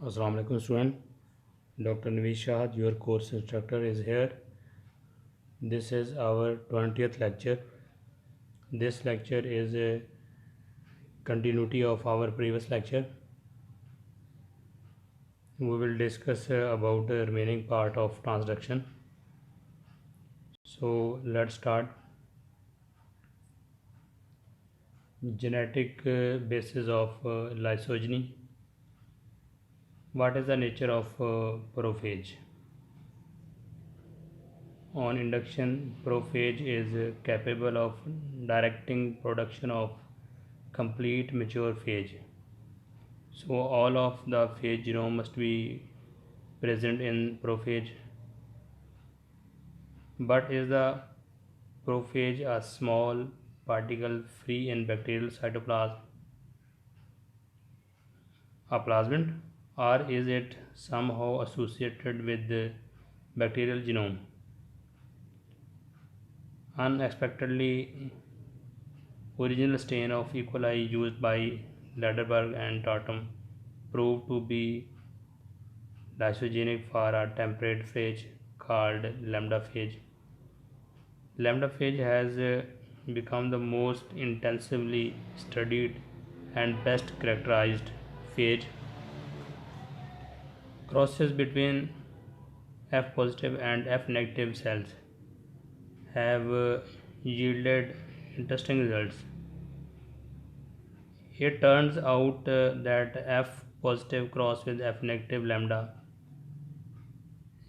Assalamu alaikum student. Dr. Naveed Shahad, your course instructor is here. This is our 20th lecture. This lecture is a continuity of our previous lecture. We will discuss about the remaining part of transduction. So let's start. Genetic basis of lysogeny. What is the nature of prophage? On induction, prophage is capable of directing production of complete mature phage. So all of the phage genome must be present in prophage. But is the prophage a small particle free in bacterial cytoplasm, a plasmid, or is it somehow associated with the bacterial genome? Unexpectedly, original strain of E. coli used by Lederberg and Tatum proved to be lysogenic for a temperate phage called lambda phage. Lambda phage has become the most intensively studied and best characterized phage. Crosses between F positive and F negative cells have yielded interesting results. It turns out that F positive cross with F negative lambda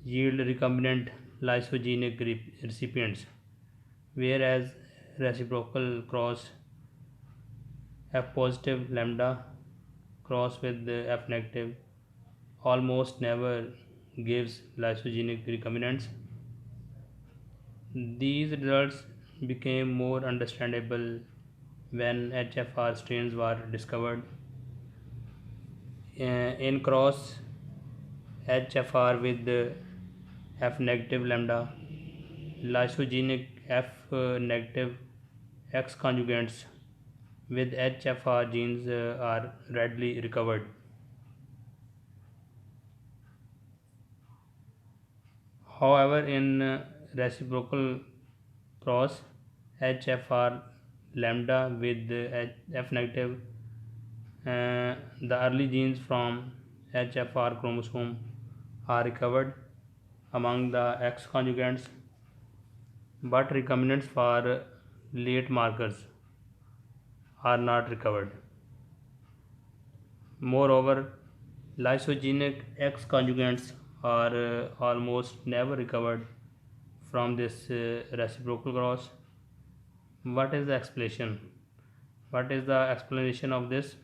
yield recombinant lysogenic recipients, whereas reciprocal cross F positive lambda cross with F negative almost never gives lysogenic recombinants. These results became more understandable when HFR strains were discovered. In cross HFR with F negative lambda, lysogenic F negative X conjugates with HFR genes are readily recovered. However, in reciprocal cross HFR lambda with F negative, the early genes from HFR chromosome are recovered among the X conjugates, but recombinants for late markers are not recovered. Moreover, lysogenic X conjugates are almost never recovered from this reciprocal cross. What is the explanation? What is the explanation of this?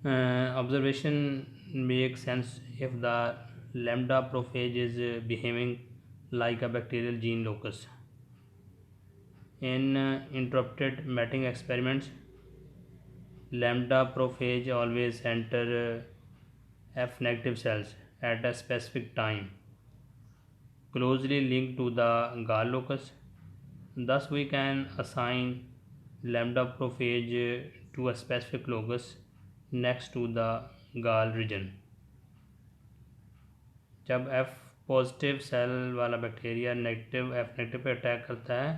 Observation makes sense if the lambda prophage is behaving like a bacterial gene locus. In interrupted mating experiments, lambda prophage always enter F negative cells at a specific time, closely linked to the gall locus. Thus, we can assign lambda prophage to a specific locus next to the gall region. जब F positive cell वाला bacteria negative F negative पे attack करता है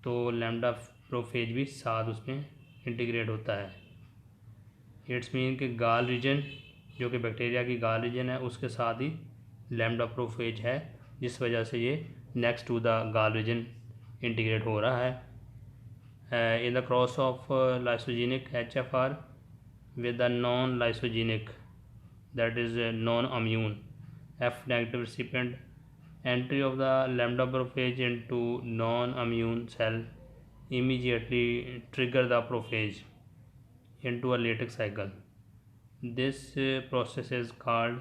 तो lambda prophase भी साथ उसमें integrate होता है. इट्स मीन कि गाल रीजन जो कि बैक्टीरिया की गाल रीजन है उसके साथ ही लैम्डा प्रोफेज है, जिस वजह से ये नेक्स्ट टू द गाल रीजन इंटीग्रेट हो रहा है. In the cross of lysogenic HFR with the non-lysogenic, that is non-immune F negative recipient, entry of the lambda prophage into non-immune cell immediately trigger the prophage into a latex cycle. This process is called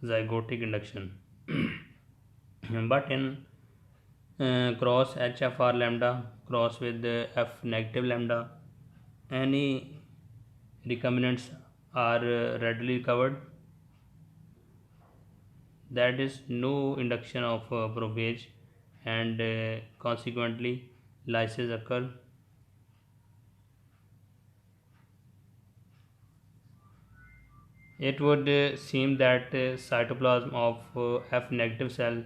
zygotic induction. But in cross HFR lambda cross with F negative lambda, any recombinants are readily recovered. That is no induction of prophage, and consequently lysis occur. It would seem that cytoplasm of F negative cell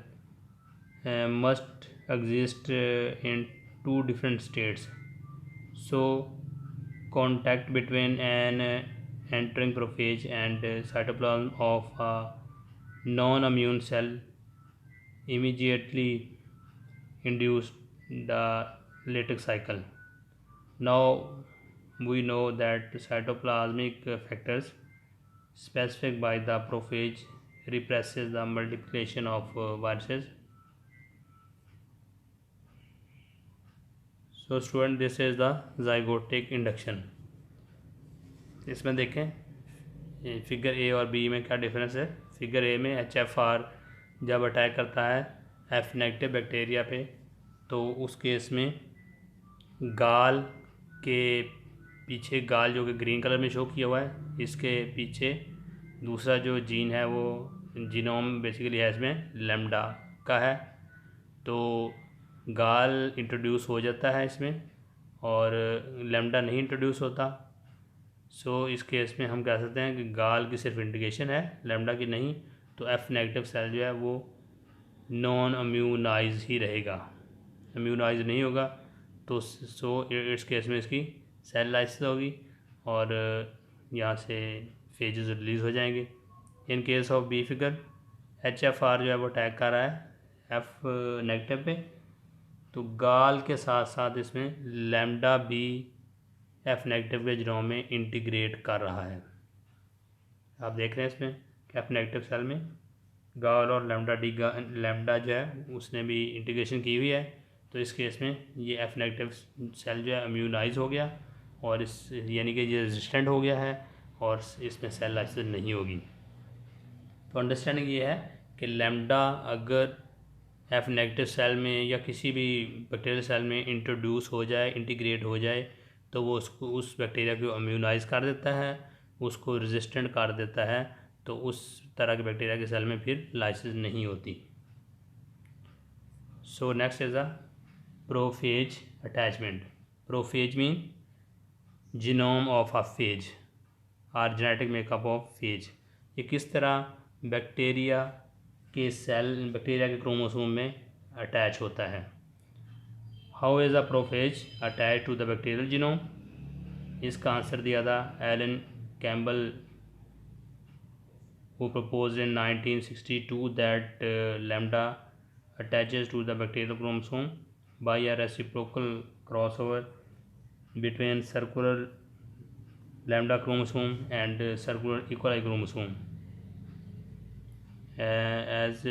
must exist in two different states. So, contact between an entering prophage and cytoplasm of a non-immune cell immediately induced the lytic cycle. Now we know that cytoplasmic factors specific by the prophage represses the multiplication of viruses. So student, this is the zygotic induction. इसमें देखें figure A और B में क्या difference है। Figure A में HFR जब attack करता है F नेगेटिव बैक्टीरिया पे तो उस केस में गाल के पीछे, गाल जो कि ग्रीन कलर में शो किया हुआ है, इसके पीछे दूसरा जो जीन है वो जीनोम बेसिकली है इसमें लैम्डा का है। तो गाल इंट्रोड्यूस हो जाता है इसमें और लैम्डा नहीं इंट्रोड्यूस होता। सो इस केस में हम कह सकते हैं कि गाल की सिर्फ इंडिकेशन है, लैम्डा की नहीं। तो एफ नेगेटिव सेल जो है वो नॉन इम्यूनाइज ही रहेगा, इम्यूनाइज नहीं होगा। तो सो इस केस में इसकी सेल लाइसिस होगी और यहाँ से फेजेस रिलीज़ हो जाएंगे। In case of B figure HFR जो है वो अटैक कर रहा है एफ नेगेटिव पे, तो गाल के साथ साथ इसमें लैम्डा भी एफ नेगेटिव के जीनोम में इंटीग्रेट कर रहा है। आप देख रहे हैं इसमें कि एफ नेगेटिव सेल में गाल और लैम्डा जो है उसने भी इंटीग्रेशन की हुई है। तो इस केस में ये एफ नेगेटिव सेल जो है इम्यूनाइज हो गया और इस यानी कि ये रेजिस्टेंट हो गया है और इसमें सेल लाइसिस नहीं होगी। तो अंडरस्टैंडिंग ये है कि लैम्डा अगर एफ नेगेटिव सेल में या किसी भी बैक्टीरियल सेल में इंट्रोड्यूस हो जाए, इंटीग्रेट हो जाए, तो वो उसको उस बैक्टीरिया को इम्यूनाइज कर देता है, उसको रेजिस्टेंट कर देता है। तो उस तरह के बैक्टीरिया के सेल में फिर लाइसिस नहीं होती। So next is a prophage attachment. Prophage mean genome of a phage और जेनेटिक मेकअप ऑफ फेज। ये किस तरह बैक्टीरिया के सेल, बैक्टीरिया के क्रोमोसोम में अटैच होता है। How is a prophage attach to the bacterial genome? इसका आंसर दिया था Allan Campbell, who proposed in 1962 that lambda attaches to the bacterial chromosome by a reciprocal crossover between circular lambda chromosome and circular E. coli chromosome, as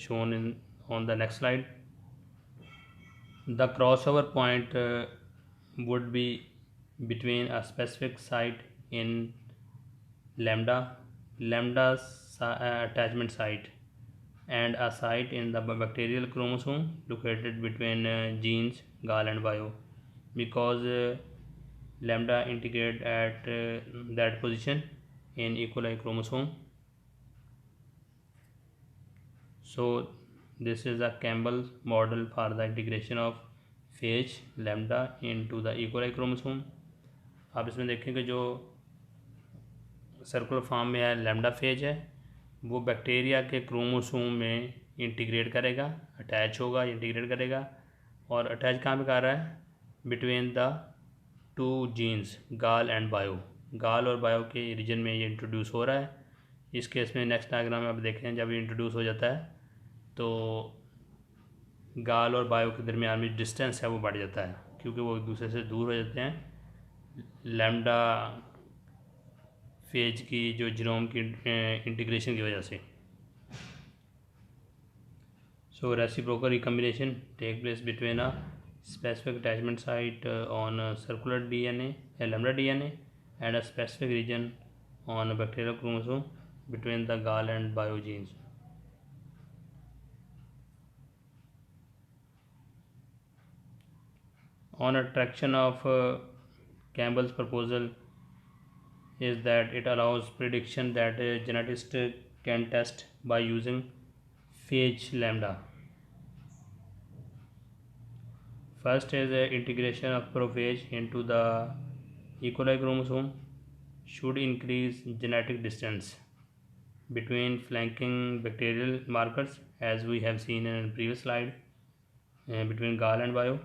shown on the next slide. The crossover point would be between a specific site in lambda's attachment site and a site in the bacterial chromosome located between genes gal and bio. Because lambda integrate at that position in E. coli chromosome. So this is a Campbell model for the integration of phage lambda into the E. coli chromosome. आप इसमें देखें कि जो circular form में है lambda phase है, वो bacteria के क्रोमोसोम में इंटीग्रेट करेगा, अटैच होगा, इंटीग्रेट करेगा। और अटैच कहाँ पे कर रहा है? बिटवीन द टू जीन्स गाल एंड बायो। गाल और बायो के रीजन में ये इंट्रोड्यूस हो रहा है। इस केस में नेक्स्ट डायग्राम में आप देखें, जब ये इंट्रोड्यूस हो जाता है तो गाल और बायो के दरमियान में डिस्टेंस है वो बढ़ जाता है, क्योंकि वो एक दूसरे से दूर हो जाते हैं लैम्डा फेज की जो जीनोम की इंटीग्रेशन की वजह से। So reciprocal recombination take place between a specific attachment site on circular DNA, lambda DNA, and a specific region on a bacterial chromosome between the gal and bio genes. On attraction of Campbell's proposal is that it allows prediction that a geneticist can test by using phage lambda. First is the integration of prophage into the E. coli chromosome should increase genetic distance. between flanking bacterial markers, as we have seen in a previous slide, between gall and bio.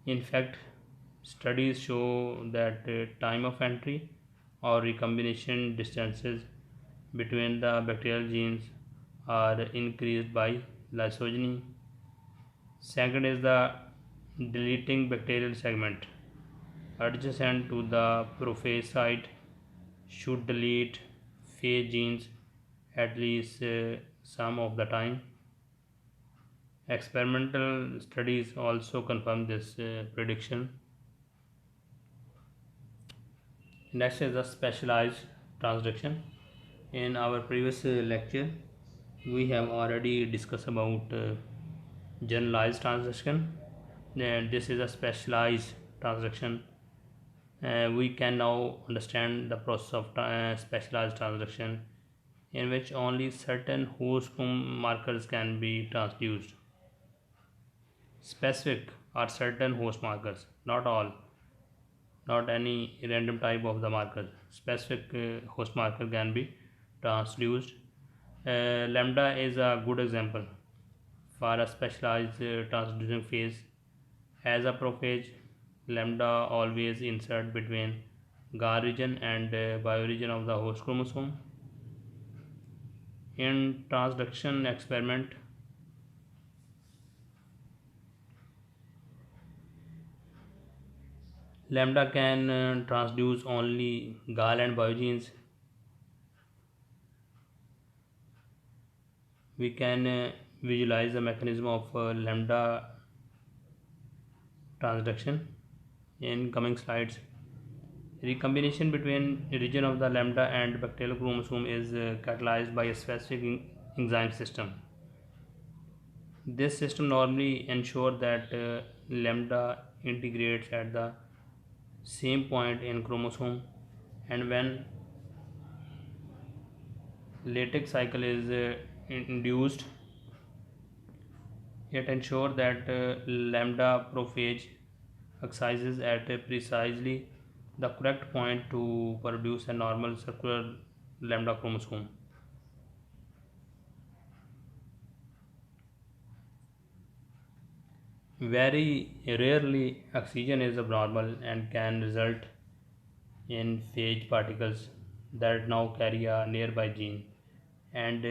In fact, studies show that time of entry or recombination distances between the bacterial genes are increased by lysogeny. Second is the deleting bacterial segment adjacent to the prophase site should delete phage genes at least some of the time. Experimental studies also confirm this prediction. Next is the specialized transduction. In our previous lecture, we have already discussed about generalized transduction. This is a specialized transduction. We can now understand the process of specialized transduction, in which only certain host markers can be transduced. Specific are certain host markers, not all, not any random type of the marker. Specific host marker can be transduced. Lambda is a good example for a specialized transducing phase. As a prophage, lambda always insert between gall region and bio region of the host chromosome. In transduction experiment, lambda can transduce only gall and bio genes. We can visualize the mechanism of lambda transduction in coming slides. Recombination between region of the lambda and bacterial chromosome is catalyzed by a specific enzyme system. This system normally ensures that lambda integrates at the same point in chromosome, and when latex cycle is induced, it ensures that lambda prophage excises at precisely the correct point to produce a normal circular lambda chromosome. Very rarely, oxygen is abnormal and can result in phage particles that now carry a nearby gene and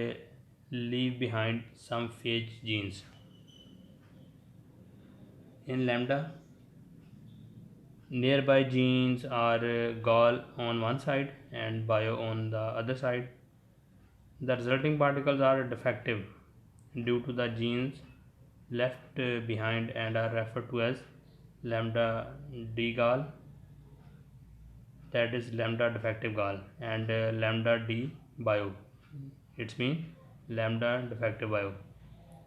leave behind some phage genes. In lambda, nearby genes are gall on one side and bio on the other side. The resulting particles are defective due to the genes left behind and are referred to as lambda D gall, that is lambda defective gall, and lambda D bio, it's mean lambda defective bio.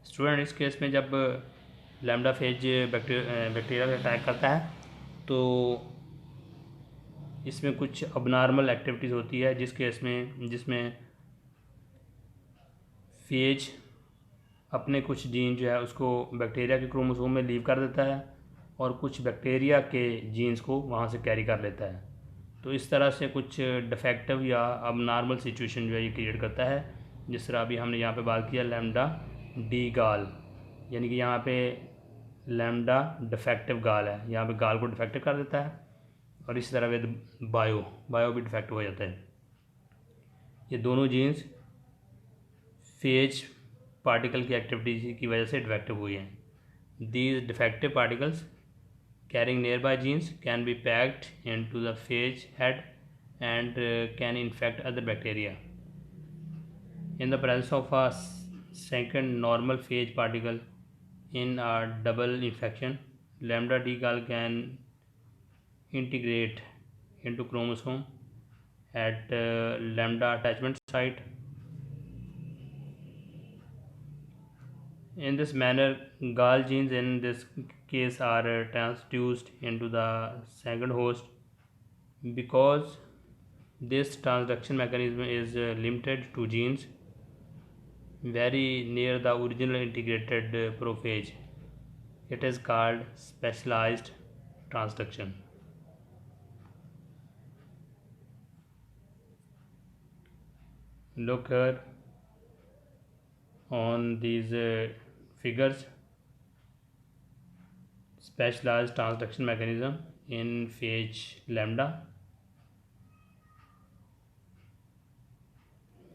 Student इस case में जब lambda phase bacteria का attack करता है तो इसमें कुछ abnormal activities होती है जिसमें फेज अपने कुछ जीन जो है उसको बैक्टीरिया के क्रोमोसोम में लीव कर देता है और कुछ बैक्टीरिया के जीन्स को वहाँ से कैरी कर लेता है। तो इस तरह से कुछ डिफेक्टिव या अबनॉर्मल सिचुएशन जो है ये क्रिएट करता है। जिस तरह अभी हमने यहाँ पे बात किया लैम्डा डी गाल, यानी कि यहाँ पे लैम्डा डिफेक्टिव गाल है, यहाँ पे गाल को डिफेक्टिव कर देता है और इसी तरह विद बायो भी डिफेक्टिव हो जाता है। ये दोनों जीन्स फेज पार्टिकल की एक्टिविटी की वजह से डिफेक्टिव हुई हैं। These defective particles carrying nearby genes can be packed into the phage head and can infect other bacteria. In the presence of a second normal phage particle in a double infection, lambda D gall can integrate into chromosome at lambda attachment site. In this manner, gall genes in this case are transduced into the second host. Because this transduction mechanism is limited to genes very near the original integrated prophage, it is called specialized transduction. look here on these figures. Specialized transduction mechanism in phage lambda.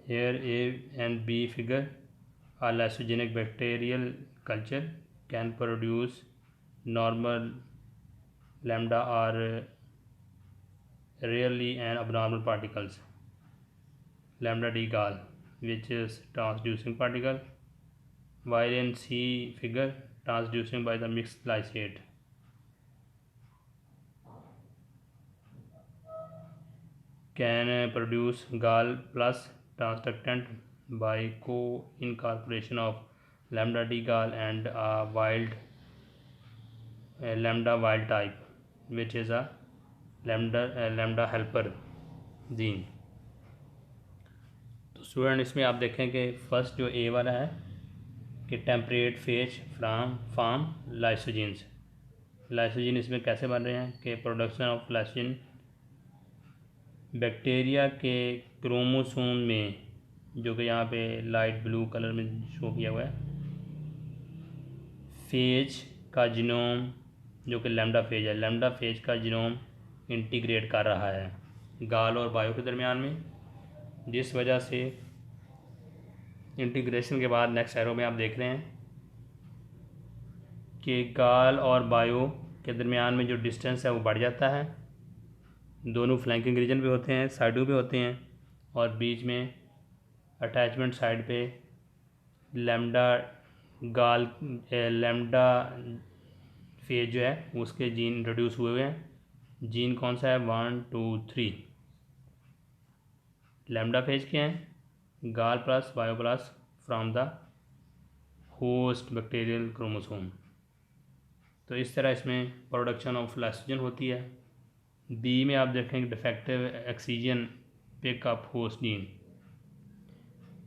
Here A and B figure, a lysogenic bacterial culture can produce normal lambda or rarely and abnormal particles. Lambda D gal, which is transducing particle, while in C figure transducing by the mixed lysate. Can produce gal plus transductant by co-incorporation of lambda D gal and a lambda wild type, which is a lambda helper gene. तो student इसमें आप देखें कि first जो ए वाला है कि temperate phase farm लाइसोजीन्स. लाइसोजीन इसमें कैसे बन रहे हैं कि प्रोडक्शन ऑफ लाइसोजीन बैक्टीरिया के क्रोमोसोम में, जो कि यहाँ पे लाइट ब्लू कलर में शो किया हुआ है, फेज का जीनोम जो कि लैम्डा फेज है, लैम्डा फेज का जीनोम इंटीग्रेट कर रहा है गाल और बायो के दरमियान में, जिस वजह से इंटीग्रेशन के बाद नेक्स्ट एरो में आप देख रहे हैं कि गाल और बायो के दरमियान में जो डिस्टेंस है वो बढ़ जाता है. दोनों फ्लैंकिंग रीजन पे होते हैं, साइडों पे होते हैं, और बीच में अटैचमेंट साइड पे लैम्डा फेज जो है उसके जीन इंट्रोड्यूस हुए हैं. जीन कौन सा है? 1 2 3. लैम्डा फेज के हैं, गाल plus bio plus from the host bacterial chromosome. तो इस तरह इसमें प्रोडक्शन ऑफ लाइसोजन होती है. बी में आप देखेंगे defective excision pickup host gene.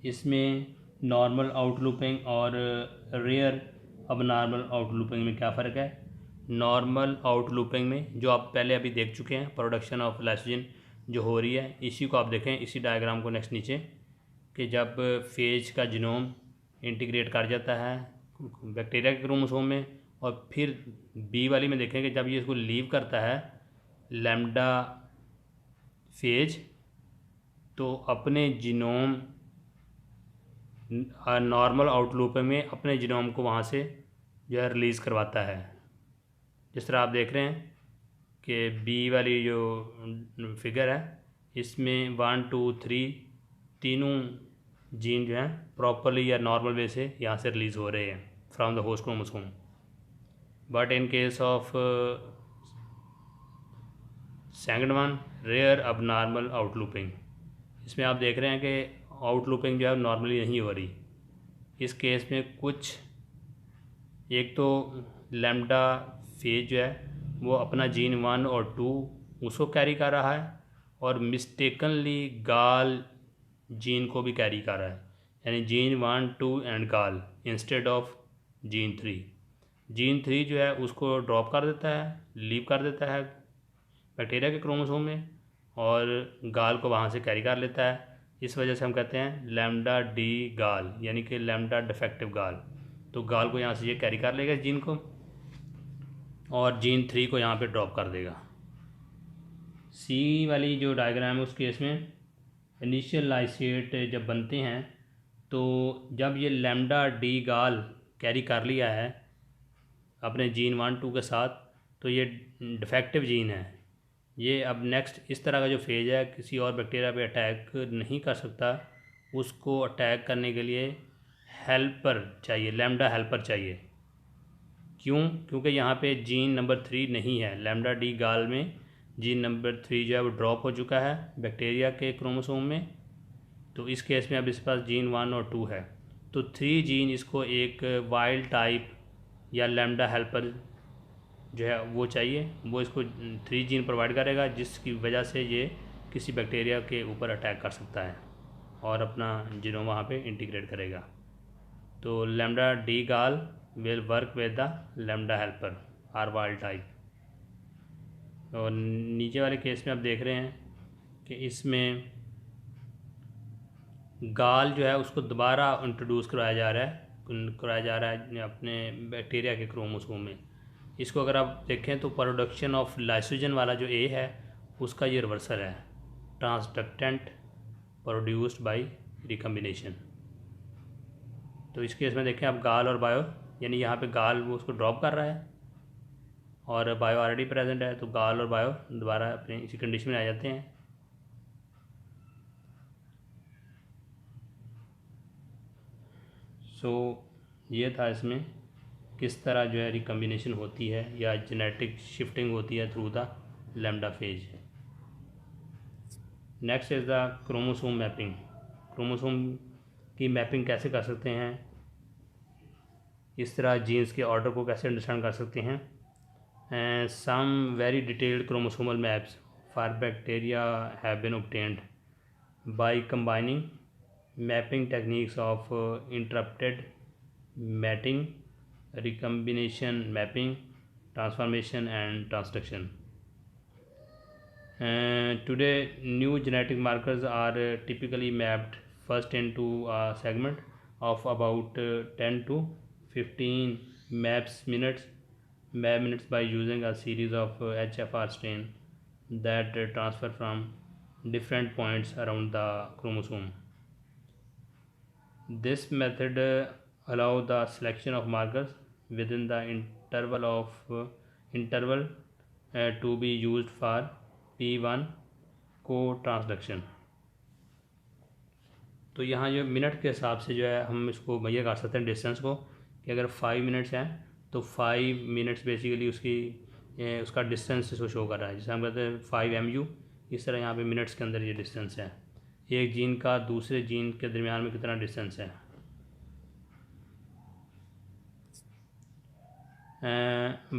इसमें नॉर्मल आउटलूपिंग और रेयर अबनॉर्मल आउटलूपिंग में क्या फ़र्क है? नॉर्मल आउटलूपिंग में जो आप पहले अभी देख चुके हैं, प्रोडक्शन ऑफ लाइसोजन जो हो रही है, इसी को आप देखें, इसी डायग्राम को नेक्स्ट नीचे, कि जब फेज का जीनोम इंटीग्रेट कर जाता है बैक्टीरिया के क्रोमोसोम में, और फिर बी वाली में देखें कि जब ये इसको लीव करता है लैम्डा फेज, तो अपने जीनोम नॉर्मल आउटलूप में अपने जीनोम को वहाँ से जो है रिलीज़ करवाता है. जिस तरह आप देख रहे हैं कि बी वाली जो फिगर है, इसमें 1 2 3 तीनों जीन जो हैं प्रॉपरली या नॉर्मल वे से यहाँ से रिलीज़ हो रहे हैं from the host chromosome. But in case of second one, rare अब नॉर्मल आउटलूपिंग, इसमें आप देख रहे हैं कि आउटलूपिंग जो है नॉर्मली नहीं हो रही. इस केस में कुछ, एक तो लैम्डा फेज जो है वो अपना जीन 1 और 2 उसको कैरी कर रहा है, और मिस्टेकनली गाल जीन को भी कैरी कर रहा है, यानी जीन 1 2 एंड गाल इंस्टेड ऑफ जीन 3. जीन 3 जो है उसको ड्रॉप कर देता है, लीव कर देता है बैक्टीरिया के क्रोमोसोम में, और गाल को वहाँ से कैरी कर लेता है. इस वजह से हम कहते हैं लैम्डा डी गाल, यानी कि लैम्डा डिफेक्टिव गाल. तो गाल को यहाँ से ये कैरी कर लेगा जीन को, और जीन 3 को यहाँ पे ड्रॉप कर देगा. सी वाली जो डायग्राम है उस केस में इनिशियल लाइसेट जब बनते हैं, तो जब ये लैम्डा डी गाल कैरी कर लिया है अपने जीन 1 2 के साथ, तो ये डिफेक्टिव जीन है. ये अब नेक्स्ट इस तरह का जो फेज है किसी और बैक्टीरिया पे अटैक नहीं कर सकता. उसको अटैक करने के लिए हेल्पर चाहिए, लैम्डा हेल्पर चाहिए. क्यों? क्योंकि यहाँ पे जीन नंबर 3 नहीं है. लैम्डा डी गाल में जीन नंबर 3 जो है वो ड्रॉप हो चुका है बैक्टीरिया के क्रोमोसोम में. तो इस केस में अब इस पास जीन 1 और 2 है, तो 3 जीन इसको एक वाइल्ड टाइप या लैम्डा हेल्पर जो है वो चाहिए. वो इसको 3 जीन प्रोवाइड करेगा, जिसकी वजह से ये किसी बैक्टीरिया के ऊपर अटैक कर सकता है और अपना जीनोम वहाँ पे इंटीग्रेट करेगा. तो lambda d gal will work with the lambda helper or wild type. और नीचे वाले केस में आप देख रहे हैं कि इसमें गाल जो है उसको दोबारा इंट्रोड्यूस कराया जा रहा है अपने बैक्टीरिया के क्रोमोसोम में। इसको अगर आप देखें तो प्रोडक्शन ऑफ लाइसोजन वाला जो ए है उसका ये रिवर्सल है, ट्रांसडक्टेंट प्रोड्यूस्ड बाय रिकम्बिनेशन। तो इस केस में देखें आप गाल और बायो, यानी यहाँ पे गाल वो उसको ड्रॉप कर रहा है और बायो ऑलरेडी प्रेजेंट है, तो गाल और बायो दोबारा अपने इसी कंडीशन में आ जाते हैं। सो ये था इसमें किस तरह जो है रिकम्बिनेशन होती है या जेनेटिक शिफ्टिंग होती है through the lambda phase. Next is the chromosome mapping. Chromosome की मैपिंग कैसे कर सकते हैं, इस तरह जीन्स के ऑर्डर को कैसे अंडरस्टैंड कर सकते हैं। Some very detailed chromosomal maps for bacteria have been obtained by combining mapping techniques of interrupted mating, recombination mapping, transformation and transduction. Today new genetic markers are typically mapped first into a segment of about 10 to 15 minutes by using a series of HFR strain that transfer from different points around the chromosome. This method allows the selection of markers within the interval to be used for P1 co-transduction. तो यहाँ जो minute के हिसाब से जो है हम इसको मुहैया कर सकते हैं डिस्टेंस को, कि अगर 5 मिनट्स हैं तो 5 मिनट्स बेसिकली उसका डिस्टेंस इसको शो कर रहा है, जैसे हम कहते हैं 5 mu। इस तरह यहाँ पे मिनट्स के अंदर ये डिस्टेंस है, एक जीन का दूसरे जीन के दरमियान में कितना डिस्टेंस है।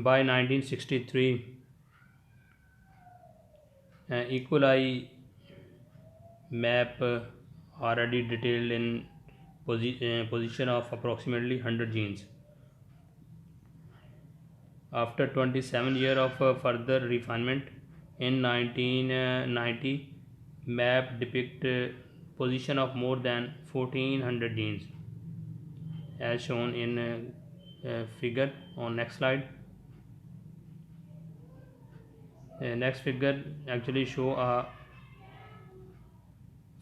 By 1963 E. map already detailed in position of approximately 100 genes. After 27 years of further refinement in 1990, map depict position of more than 1400 genes as shown in figure on next slide. Next figure actually show a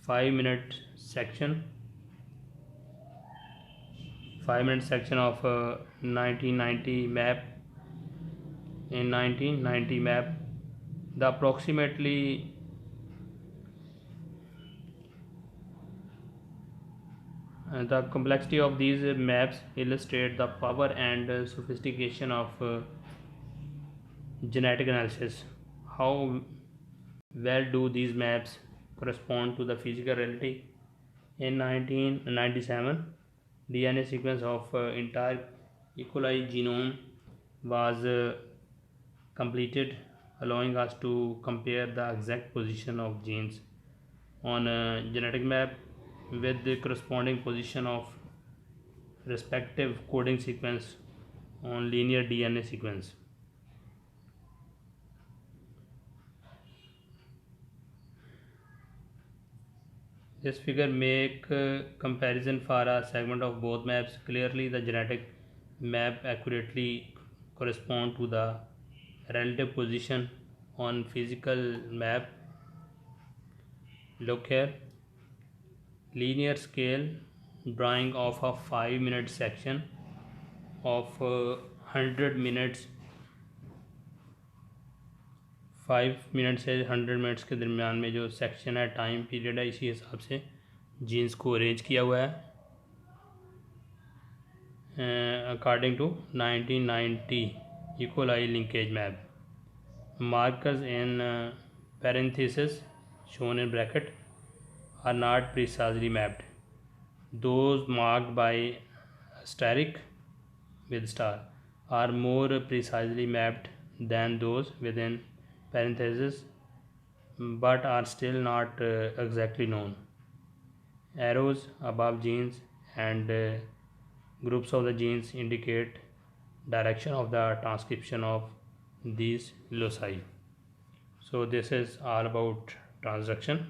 5-minute section of 1990 map. In 1990 map, the the complexity of these maps illustrate the power and sophistication of genetic analysis. How well do these maps correspond to the physical reality? In 1997, DNA sequence of entire E. coli genome was completed, allowing us to compare the exact position of genes on a genetic map with the corresponding position of respective coding sequence on linear DNA sequence. This figure make comparison for a segment of both maps. Clearly the genetic map accurately correspond to the relative position on physical map. Look here, linear scale drawing of a 5-minute section of 100 minutes, 5 minute से 100 minutes के दरमियान में जो section है, time period है, इसी हिसाब से जीन्स को अरेंज किया हुआ है according to 1990 E. coli linkage map. Markers in parenthesis shown in bracket are not precisely mapped. Those marked by asterisk with star are more precisely mapped than those within parentheses, but are still not exactly known. Arrows above genes and groups of the genes indicate direction of the transcription of these loci. So this is all about transduction.